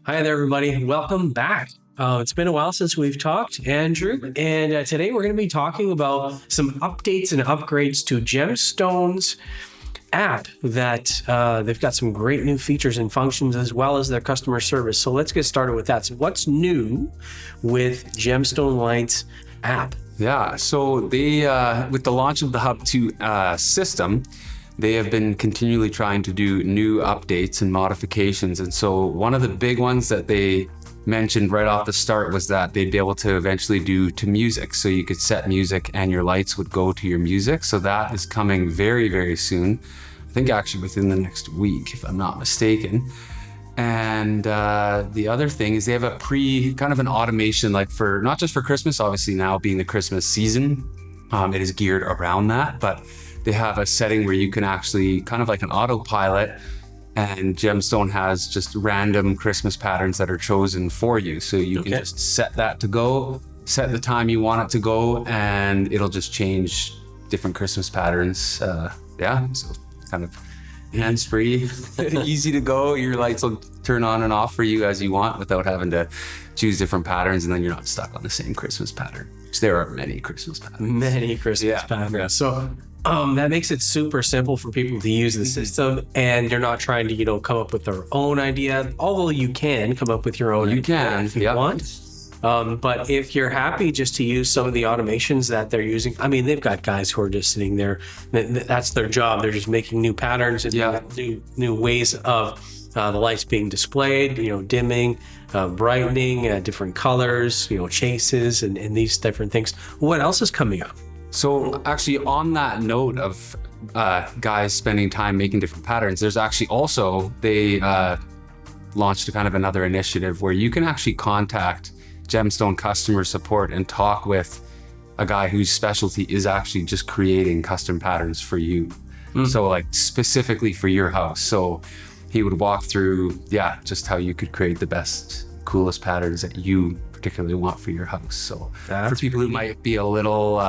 Hi there, everybody. Welcome back. It's been a while since we've talked, Andrew, and today we're going to be talking about some updates and upgrades to Gemstone's app that they've got some great new features and functions as well as their customer service. So let's get started with that. So what's new with Gemstone Lights app? Yeah, so they, with the launch of the Hub 2 system, they have been continually trying to do new updates and modifications. And so one of the big ones that they mentioned right off the start was that they'd be able to eventually do to music. So you could set music and your lights would go to your music. So that is coming very, very soon. I think actually within the next week, if I'm not mistaken. And the other thing is they have a kind of an automation, like for, not just for Christmas, obviously now being the Christmas season, it is geared around that, but they have a setting where you can actually kind of like an autopilot, and Gemstone has just random Christmas patterns that are chosen for you. So you can just set that to go, set the time you want it to go, and it'll just change different Christmas patterns. So kind of hands-free, easy to go. Your lights will turn on and off for you as you want without having to choose different patterns, and then you're not stuck on the same Christmas pattern. There are many Christmas patterns. Many Christmas patterns. Yeah. So that makes it super simple for people to use the system, and they're not trying to, come up with their own idea. Although you can come up with your own idea if you want. But if you're happy just to use some of the automations that they're using, I mean, they've got guys who are just sitting there. That's their job. They're just making new patterns and new ways of the lights being displayed, dimming, brightening, different colors, chases, and these different things. What else is coming up? So actually on that note of guys spending time making different patterns, there's actually also, they launched a kind of another initiative where you can actually contact Gemstone customer support and talk with a guy whose specialty is actually just creating custom patterns for you. So like specifically for your house. So he would walk through, just how you could create the best, coolest patterns that you particularly want for your house. So for people who might be a little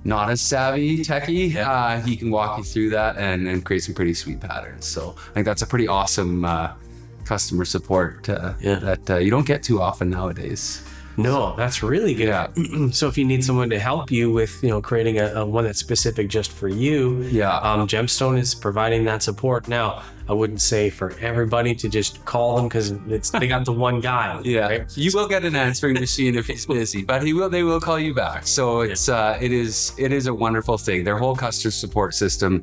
not as savvy techie, he can walk you through that and create some pretty sweet patterns. So I think that's a pretty awesome customer support that you don't get too often nowadays. No, that's really good. Yeah. So if you need someone to help you with, creating a one that's specific just for you, Gemstone is providing that support. Now, I wouldn't say for everybody to just call them because they got the one guy. Right? You will get an answering machine if he's busy, but they will call you back. So it is a wonderful thing. Their whole customer support system,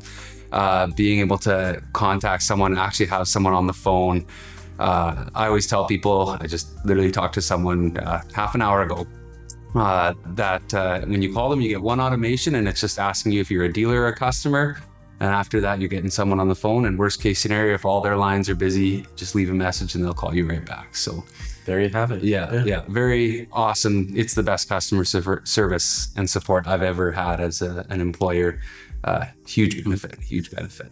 being able to contact someone, actually have someone on the phone. I always tell people, I just literally talked to someone half an hour ago, that when you call them, you get one automation and it's just asking you if you're a dealer or a customer. And after that, you're getting someone on the phone, and worst case scenario, if all their lines are busy, just leave a message and they'll call you right back. So there you have it. Yeah. Very awesome. It's the best customer service and support I've ever had as an employer. Huge benefit.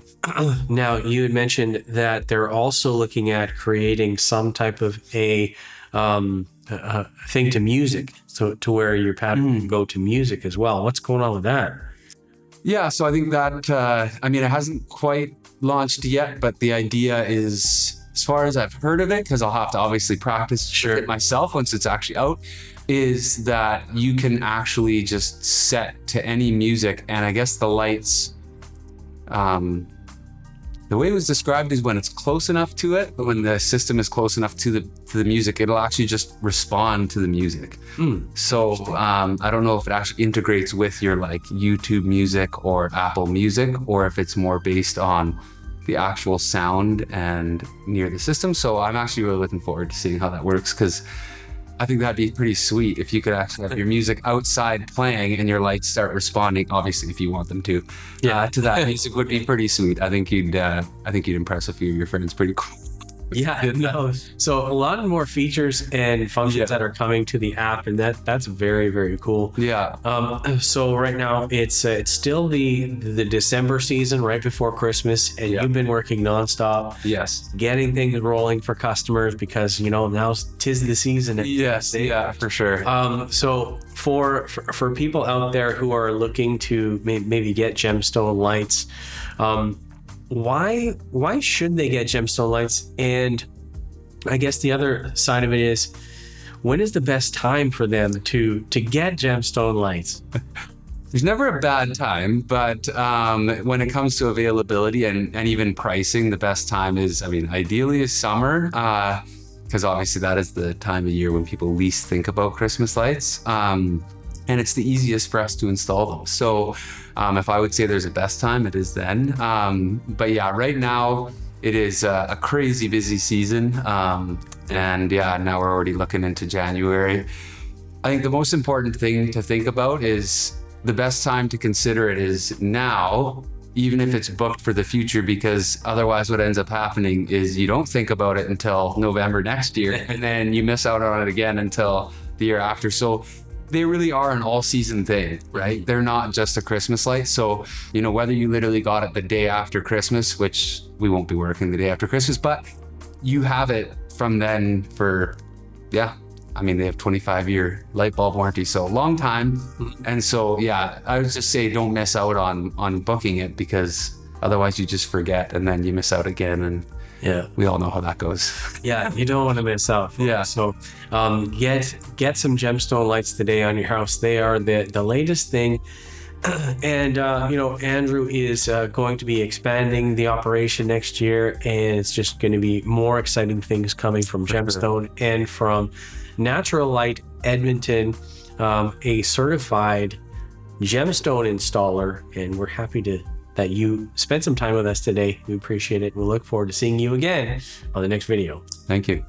Now, you had mentioned that they're also looking at creating some type of a thing to music, so to where your pattern can go to music as well. What's going on with that? Yeah, so I think that, it hasn't quite launched yet, but the idea is, as far as I've heard of it, because I'll have to obviously practice it myself once it's actually out, is that you can actually just set to any music, and I guess the lights, the way it was described is when it's close enough to it, but when the system is close enough to the music, it'll actually just respond to the music. So I don't know if it actually integrates with your like YouTube Music or Apple Music, or if it's more based on the actual sound and near the system. So I'm actually really looking forward to seeing how that works, because I think that'd be pretty sweet if you could actually have your music outside playing and your lights start responding, obviously if you want them to that music would be pretty sweet. I think you'd impress a few of your friends pretty cool. Yeah, no. So a lot more features and functions that are coming to the app, and that's very, very cool. Yeah. So right now it's still the December season, right before Christmas, and you've been working nonstop. Yes. Getting things rolling for customers because now 'tis the season. Yes. Yeah, for sure. So for people out there who are looking to maybe get Gemstone Lights, why should they get Gemstone Lights, and I guess the other side of it is, when is the best time for them to get Gemstone Lights? There's never a bad time, but when it comes to availability and even pricing, the best time is, ideally is summer, because obviously that is the time of year when people least think about Christmas lights. And it's the easiest for us to install them. So if I would say there's a best time, it is then. But yeah, right now it is a crazy busy season. And yeah, now we're already looking into January. I think the most important thing to think about is the best time to consider it is now, even if it's booked for the future, because otherwise what ends up happening is you don't think about it until November next year, and then you miss out on it again until the year after. So they really are an all-season thing, right? They're not just a Christmas light. So, whether you literally got it the day after Christmas, which we won't be working the day after Christmas, but you have it from then for, they have 25-year light bulb warranty, so a long time. And so, yeah, I would just say don't miss out on booking it, because otherwise you just forget and then you miss out again. And yeah, we all know how that goes. Yeah, you don't want to miss out. Yeah. So get some Gemstone Lights today on your house. They are the latest thing. And Andrew is going to be expanding the operation next year, and it's just going to be more exciting things coming from Gemstone and from Natural Light Edmonton, a certified Gemstone installer. And we're happy that you spent some time with us today. We appreciate it. We look forward to seeing you again on the next video. Thank you.